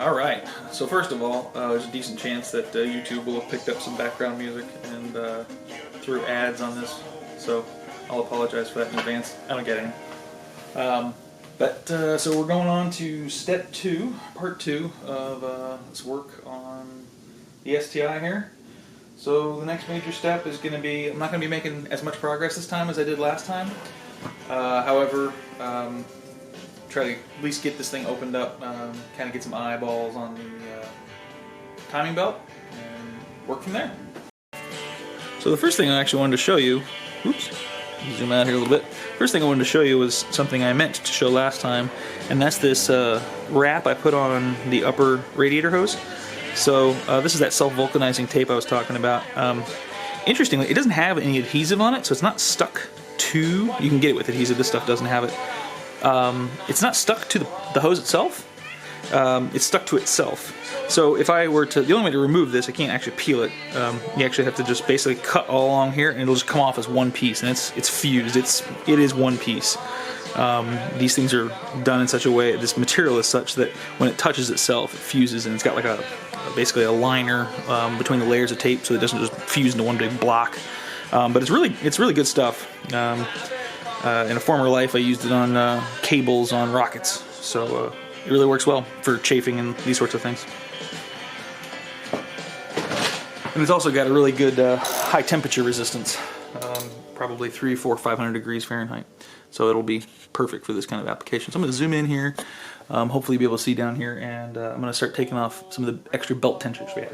Alright, so first of all, there's a decent chance that YouTube will have picked up some background music and threw ads on this, so I'll apologize for that in advance. I don't get any. So we're going on to step 2, part 2 of this work on the STI here. So the next major step is going to be, I'm not going to be making as much progress this time as I did last time. However, try to at least get this thing opened up, kind of get some eyeballs on the timing belt, and work from there. So the first thing I actually wanted to show you, oops, zoom out here a little bit. First thing I wanted to show you was something I meant to show last time, and that's this wrap I put on the upper radiator hose. So this is that self-vulcanizing tape I was talking about. Interestingly, it doesn't have any adhesive on it, so it's not stuck to, you can get it with adhesive, this stuff doesn't have it. It's not stuck to the hose itself, it's stuck to itself. So if I were to, the only way to remove this, I can't actually peel it, you actually have to just basically cut all along here and it'll just come off as one piece, and it's fused, it is one piece. These things are done in such a way, this material is such that when it touches itself, it fuses, and it's got like basically a liner between the layers of tape so it doesn't just fuse into one big block. But it's really good stuff. In a former life I used it on cables on rockets, so it really works well for chafing and these sorts of things. And it's also got a really good high temperature resistance, probably 300, 400, 500 degrees Fahrenheit. So it'll be perfect for this kind of application. So I'm going to zoom in here, hopefully be able to see down here, and I'm going to start taking off some of the extra belt tensioners we have.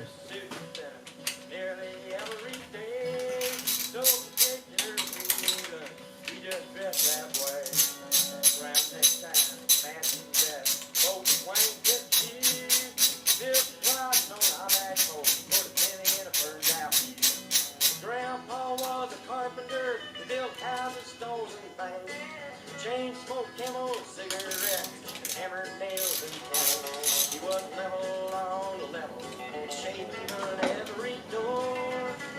Chain smoked camel cigarettes, hammered nails and candles. He wasn't level on the level, shaving on every door.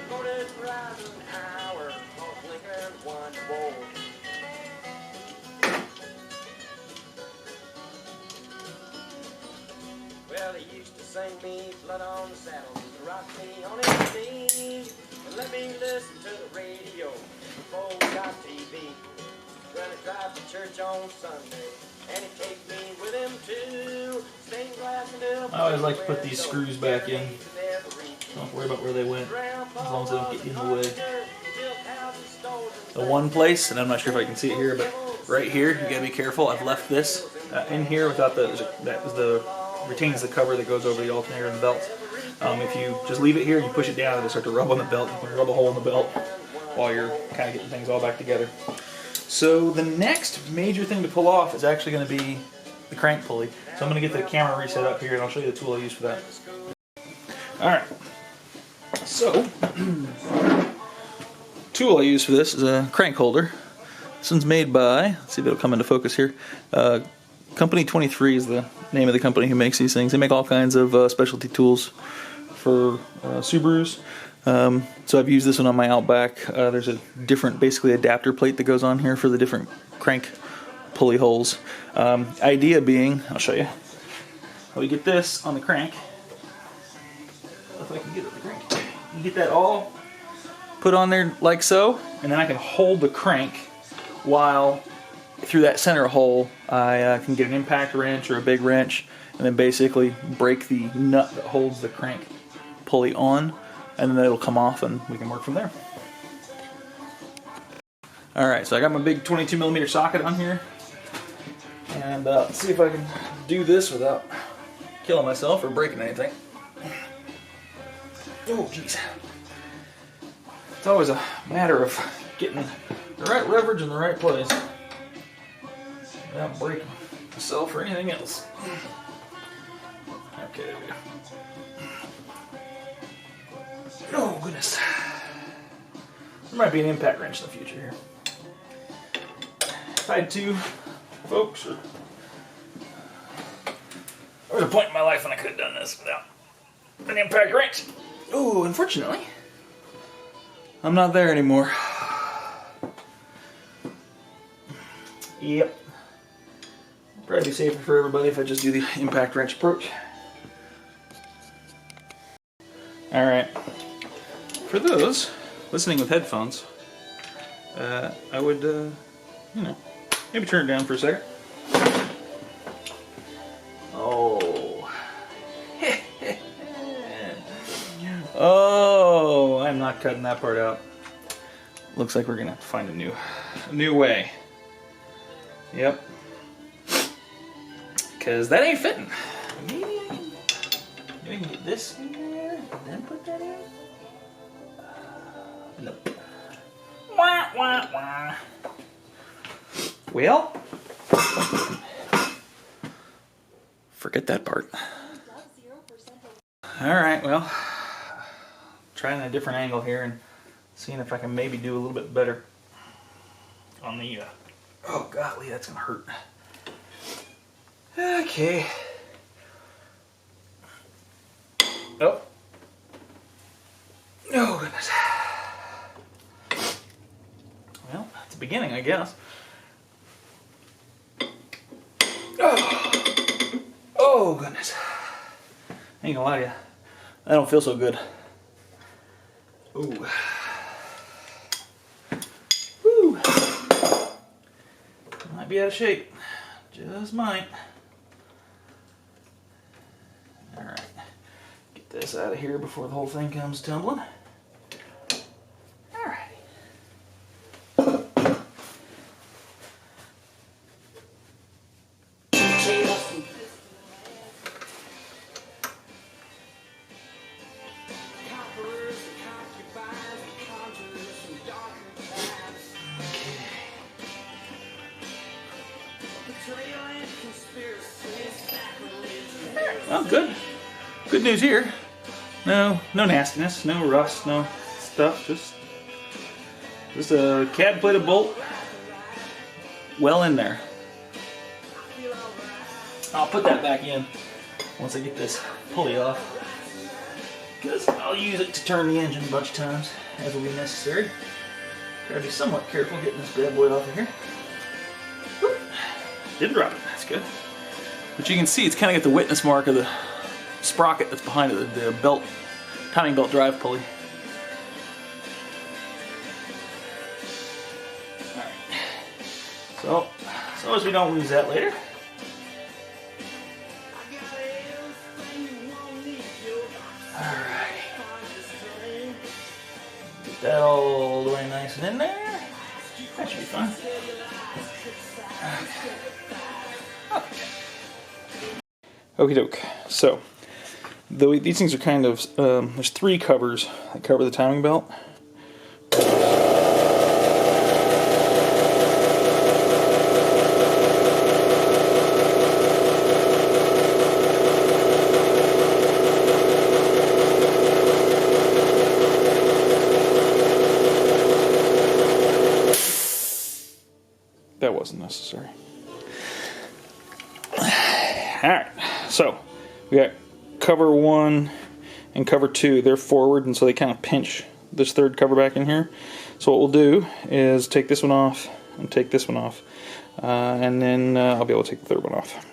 Voted rising hour, called liquor one roll. Well, he used to sing me blood on the saddle, and rock me on his knee, and let me listen to the radio before we got TV. Gonna drive to church on Sunday, and he'd take me with him too. Stained glass and I always like to put these screws back in. Don't worry about where they went, as long as they don't get in the way. The one place, and I'm not sure if I can see it here, but right here, you gotta be careful. I've left this in here without retains the cover that goes over the alternator and the belt. If you just leave it here and you push it down, it'll start to rub on the belt. You can rub a hole in the belt while you're kind of getting things all back together. So the next major thing to pull off is actually going to be the crank pulley. So I'm going to get the camera reset up here and I'll show you the tool I use for that. Alright, so tool I use for this is a crank holder. This one's made by, let's see if it'll come into focus here, Company 23 is the name of the company who makes these things. They make all kinds of specialty tools for Subarus. So I've used this one on my Outback. There's a different, basically adapter plate that goes on here for the different crank pulley holes. Idea being, I'll show you how we get this on the crank. If I can get it on the crank. You get that all put on there like so, and then I can hold the crank while through that center hole I can get an impact wrench or a big wrench, and then basically break the nut that holds the crank pulley on, and then it'll come off and we can work from there. Alright, so I got my big 22mm socket on here, and let's see if I can do this without killing myself or breaking anything. Oh jeez. It's always a matter of getting the right leverage in the right place without breaking myself or anything else. Okay, there we go. Oh goodness. There might be an impact wrench in the future here. If I had to, folks, there was a point in my life when I could have done this without an impact wrench. Oh, unfortunately, I'm not there anymore. Yep. Probably be safer for everybody if I just do the impact wrench approach. All right. For those listening with headphones, I would, you know, maybe turn it down for a second. Oh. Oh, I'm not cutting that part out. Looks like we're gonna have to find a new way. Yep. Cause that ain't fitting. Maybe I can get this in there and then put that in. Nope. Wah, wah, wah. Well, forget that part. Alright, well, trying a different angle here and seeing if I can maybe do a little bit better on the, oh golly, that's gonna hurt. Okay. Oh. Oh goodness. Well, it's a beginning, I guess. Oh, oh goodness. I ain't gonna lie to you. I don't feel so good. Ooh. Woo. Might be out of shape. Just might. Alright. Get this out of here before the whole thing comes tumbling. Well, good. Good news here. No nastiness, no rust, no stuff. Just a cad plated bolt. Well in there. I'll put that back in once I get this pulley off, because I'll use it to turn the engine a bunch of times as will be necessary. Gotta be somewhat careful getting this bad boy off of here. Whoop. Didn't drop it. That's good. But you can see it's kind of got the witness mark of the sprocket that's behind it, the belt, timing belt drive pulley. Alright. So as we don't lose that later. Alright. Get that all the way nice and in there. That should be fine. Okie doke. So, these things are kind of, there's 3 covers that cover the timing belt. That wasn't necessary. Alright, so we got cover 1 and cover 2. They're forward, and so they kind of pinch this third cover back in here. So what we'll do is take this one off and take this one off, and then I'll be able to take the third one off.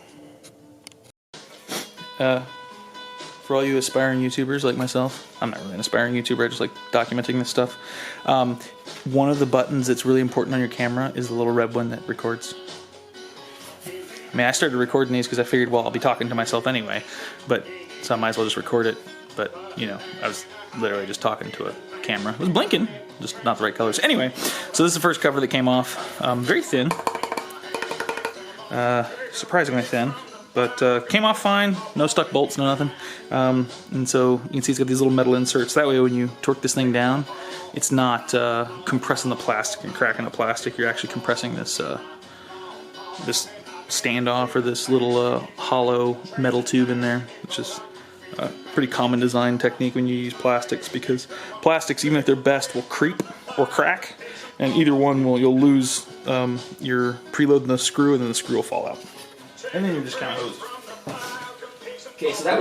For all you aspiring YouTubers like myself, I'm not really an aspiring YouTuber, I just like documenting this stuff. One of the buttons that's really important on your camera is the little red one that records. I mean, I started recording these because I figured, well, I'll be talking to myself anyway, so I might as well just record it. But, you know, I was literally just talking to a camera. It was blinking, just not the right colors. Anyway, so this is the first cover that came off. Very thin. Surprisingly thin. But came off fine. No stuck bolts, no nothing. And so you can see it's got these little metal inserts. That way when you torque this thing down, it's not compressing the plastic and cracking the plastic. You're actually compressing this this standoff, or this little hollow metal tube in there, which is a pretty common design technique when you use plastics, because plastics, even if they're best, will creep or crack, and either one you'll lose your preload the screw, and then the screw will fall out, and then you're just kind of hosed. Okay, so that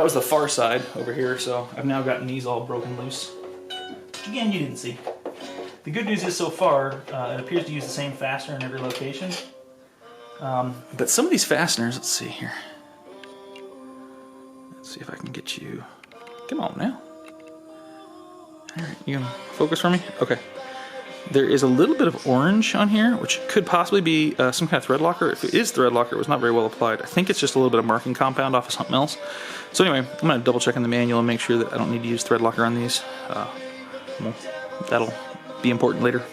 was the far side over here. So I've now gotten these all broken loose, which again you didn't see. The good news is, so far it appears to use the same fastener in every location. But some of these fasteners, let's see here. Let's see if I can get you. Come on now. Alright, you gonna focus for me? Okay. There is a little bit of orange on here, which could possibly be some kind of thread locker. If it is thread locker, it was not very well applied. I think it's just a little bit of marking compound off of something else. So anyway, I'm going to double check in the manual and make sure that I don't need to use thread locker on these. Well, that'll be important later.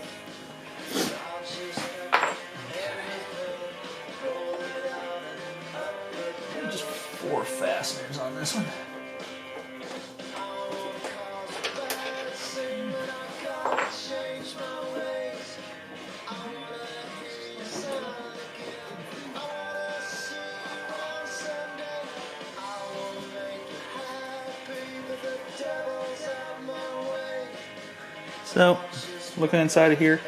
Just 4 fasteners on this one. So, looking inside of here,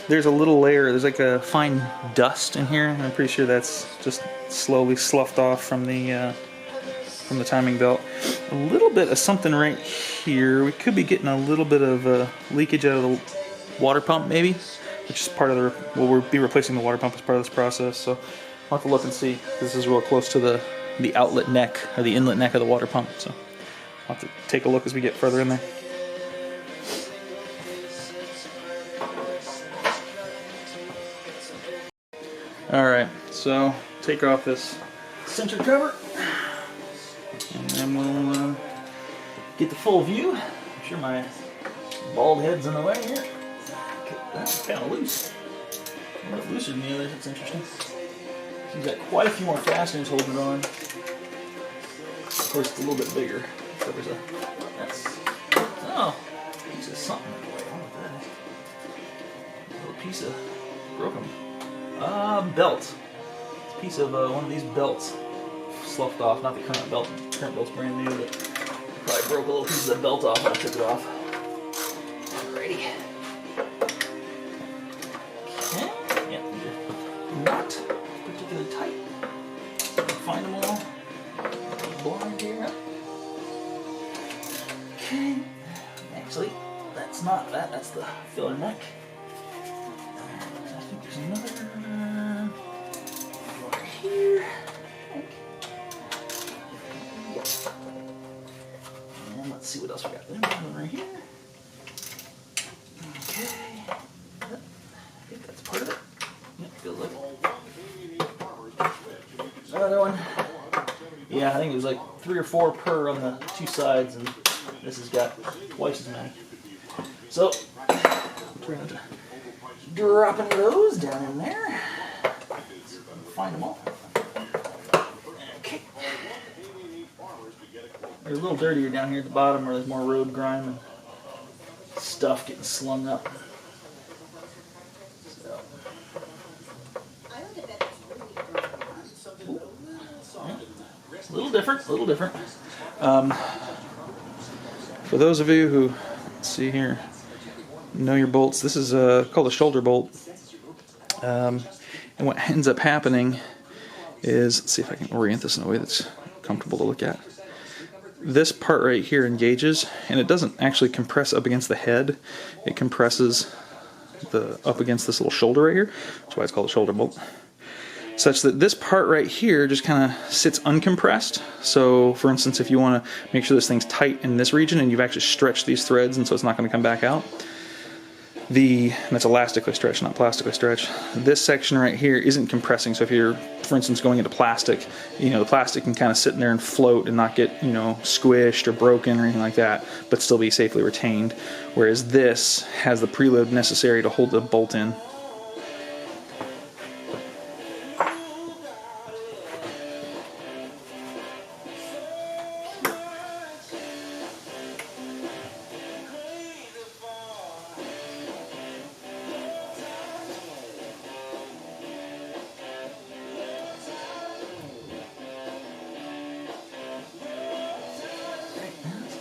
there's a little layer, there's like a fine dust in here, and I'm pretty sure that's just slowly sloughed off from the timing belt. A little bit of something right here. We could be getting a little bit of leakage out of the water pump, maybe, which is part of the, we'll be replacing the water pump as part of this process, so I'll have to look and see. This is real close to the outlet neck, or the inlet neck of the water pump, so I'll have to take a look as we get further in there. Alright, so take off this center cover, and then we'll get the full view. I'm sure my bald head's in the way here. That's kind of loose. A little bit looser than the others, that's interesting. You've got quite a few more fasteners holding it on. Of course, it's a little bit bigger. So there's oh, a piece of something in the way. I don't know what that is. A little piece of broken belt. It's a piece of one of these belts sloughed off. Not the current belt. The current belt's brand new, but probably broke a little piece of the belt off when I took it off. Alrighty. Okay. Yeah, they're not particularly tight. Find them all. Blind here. Okay. Actually, that's not that. That's the filler neck. I think there's another over here. Yep. And let's see what else we got. There's one right here. Okay. I think that's part of it. Yep, feels like it. Another one. Yeah, I think it was like 3 or 4 per on the 2 sides, and this has got twice as many. So, we're going to dropping those down in there. Find them all. Okay. They're a little dirtier down here at the bottom where there's more road grime and stuff getting slung up. So. A little different, a little different. For those of you who, let's see here, know your bolts, this is called a shoulder bolt. And what ends up happening is, let's see if I can orient this in a way that's comfortable to look at. This part right here engages, and it doesn't actually compress up against the head. It compresses up against this little shoulder right here. That's why it's called a shoulder bolt. Such that this part right here just kind of sits uncompressed. So, for instance, if you want to make sure this thing's tight in this region and you've actually stretched these threads and so it's not going to come back out, that's elastically stretched, not plastically stretched. This section right here isn't compressing, so if you're, for instance, going into plastic, the plastic can kind of sit in there and float and not get, squished or broken or anything like that, but still be safely retained. Whereas this has the preload necessary to hold the bolt in.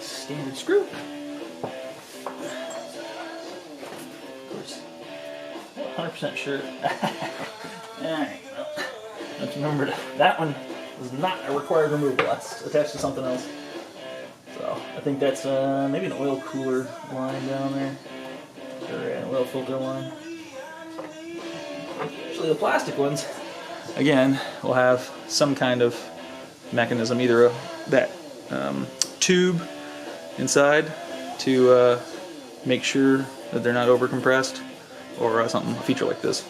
Standard screw. Of course, 100% sure. Alright, well, let's remember that one was not a required removal. That's attached to something else. So I think that's maybe an oil cooler line down there, or an oil filter line. Usually the plastic ones, again, will have some kind of mechanism, either that tube inside to make sure that they're not over compressed or something, a feature like this.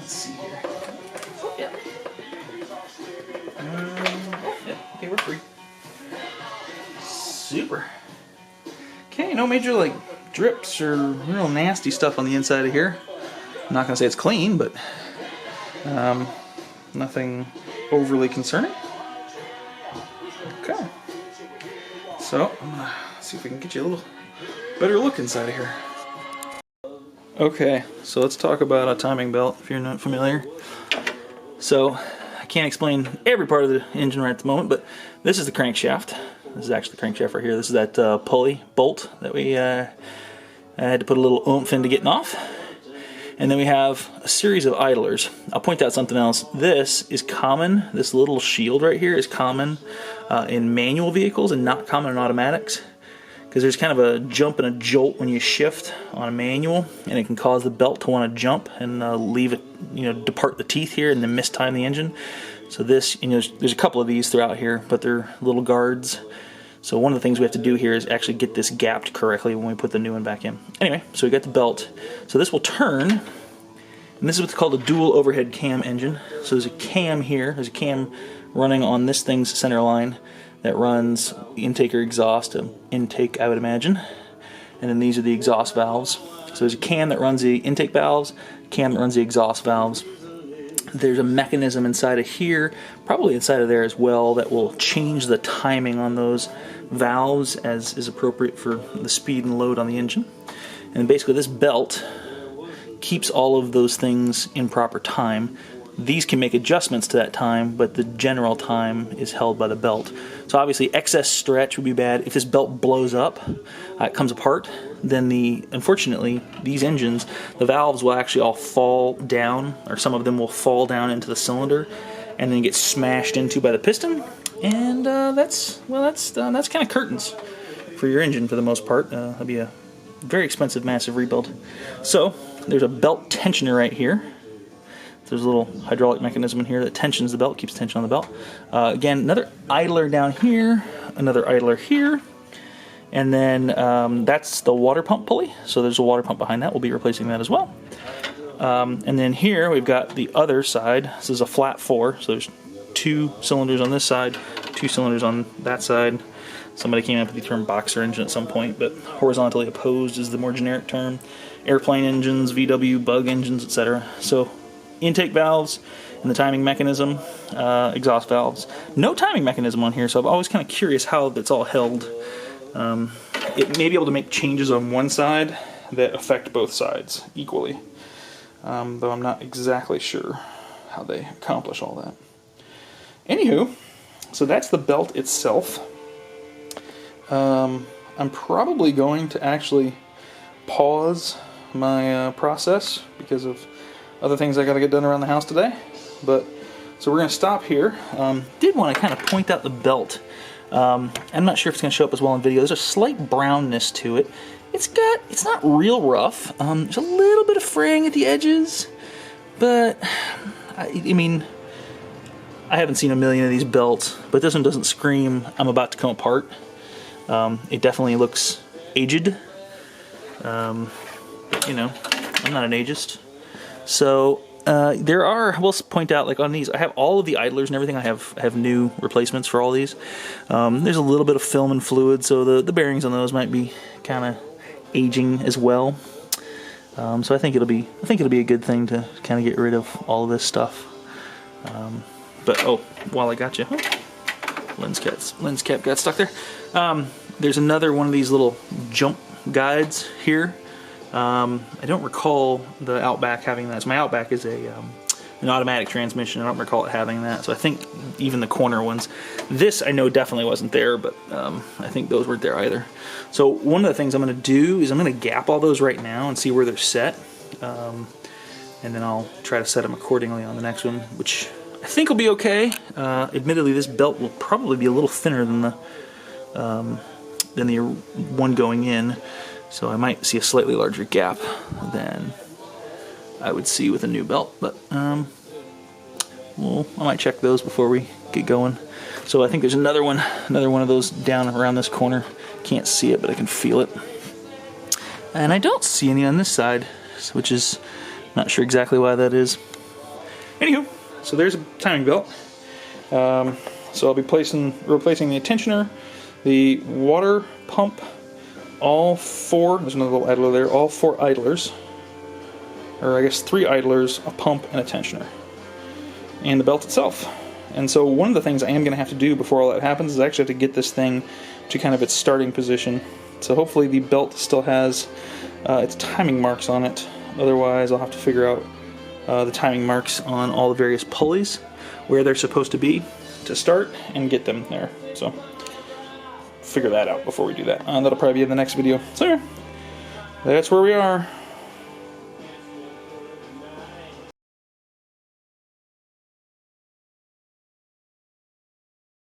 Let's see here. Yeah. Yeah, okay, we're free. Super. Okay, no major like drips or real nasty stuff on the inside of here. I'm not gonna say it's clean, but nothing overly concerning. Okay. So, I'm gonna see if we can get you a little better look inside of here. Okay, so let's talk about a timing belt if you're not familiar. So, I can't explain every part of the engine right at the moment, but this is the crankshaft. This is actually the crankshaft right here. This is that pulley bolt that we had to put a little oomph into getting off. And then we have a series of idlers. I'll point out something else. This is common, this little shield right here is common in manual vehicles and not common in automatics. Because there's kind of a jump and a jolt when you shift on a manual, and it can cause the belt to want to jump and leave it, depart the teeth here and then mistime the engine. So this, there's a couple of these throughout here, but they're little guards. So one of the things we have to do here is actually get this gapped correctly when we put the new one back in. Anyway, so we got the belt. So this will turn, and this is what's called a dual overhead cam engine. So there's a cam here, there's a cam running on this thing's center line that runs intake or exhaust, intake I would imagine. And then these are the exhaust valves. So there's a cam that runs the intake valves, cam that runs the exhaust valves. There's a mechanism inside of here, probably inside of there as well, that will change the timing on those valves as is appropriate for the speed and load on the engine. And basically this belt keeps all of those things in proper time. These can make adjustments to that time, but the general time is held by the belt. So obviously excess stretch would be bad. If this belt blows up, it comes apart, then unfortunately, these engines, the valves will actually all fall down, or some of them will fall down into the cylinder and then get smashed into by the piston. And that's kind of curtains for your engine for the most part. That'll be a very expensive, massive rebuild. So there's a belt tensioner right here. There's a little hydraulic mechanism in here that tensions the belt, keeps tension on the belt. Again, another idler down here, another idler here, and then that's the water pump pulley. So there's a water pump behind that. We'll be replacing that as well. And then here we've got the other side. This is a flat 4, so there's 2 cylinders on this side, 2 cylinders on that side. Somebody came up with the term boxer engine at some point, but horizontally opposed is the more generic term. Airplane engines, VW, bug engines, etc. So intake valves and the timing mechanism, exhaust valves. No timing mechanism on here, so I'm always kind of curious how it's all held. It may be able to make changes on one side that affect both sides equally, though I'm not exactly sure how they accomplish all that. Anywho, so that's the belt itself. I'm probably going to actually pause my process because of other things I got to get done around the house today. But so we're going to stop here. Did want to kind of point out the belt. I'm not sure if it's going to show up as well in video. There's a slight brownness to it. It's not real rough. There's a little bit of fraying at the edges, but I mean, I haven't seen a million of these belts, but this one doesn't scream I'm about to come apart. It definitely looks aged. But, I'm not an ageist. So there are, I will point out, like on these, I have all of the idlers and everything. I have new replacements for all these. There's a little bit of film and fluid, so the bearings on those might be kind of aging as well. So I think it'll be a good thing to kind of get rid of all of this stuff. But oh, while I got you, lens cap got stuck there. There's another one of these little jump guides here. I don't recall the Outback having that. So my Outback is an automatic transmission. I don't recall it having that. So I think even the corner ones. This I know definitely wasn't there, but I think those weren't there either. So one of the things I'm going to do is I'm going to gap all those right now and see where they're set. And then I'll try to set them accordingly on the next one, which I think will be okay. Admittedly, this belt will probably be a little thinner than the one going in. So I might see a slightly larger gap than I would see with a new belt, but I might check those before we get going. So I think there's another one of those down around this corner. Can't see it, but I can feel it. And I don't see any on this side, which is not sure exactly why that is. Anywho, so there's a timing belt. So I'll be replacing the tensioner, the water pump, all four, there's another little idler there, all four idlers, or I guess 3 idlers, a pump, and a tensioner, and the belt itself. And so one of the things I am going to have to do before all that happens is I actually have to get this thing to kind of its starting position. So hopefully the belt still has its timing marks on it. Otherwise I'll have to figure out the timing marks on all the various pulleys, where they're supposed to be to start, and get them there. So figure that out before we do that. That'll probably be in the next video. So that's where we are.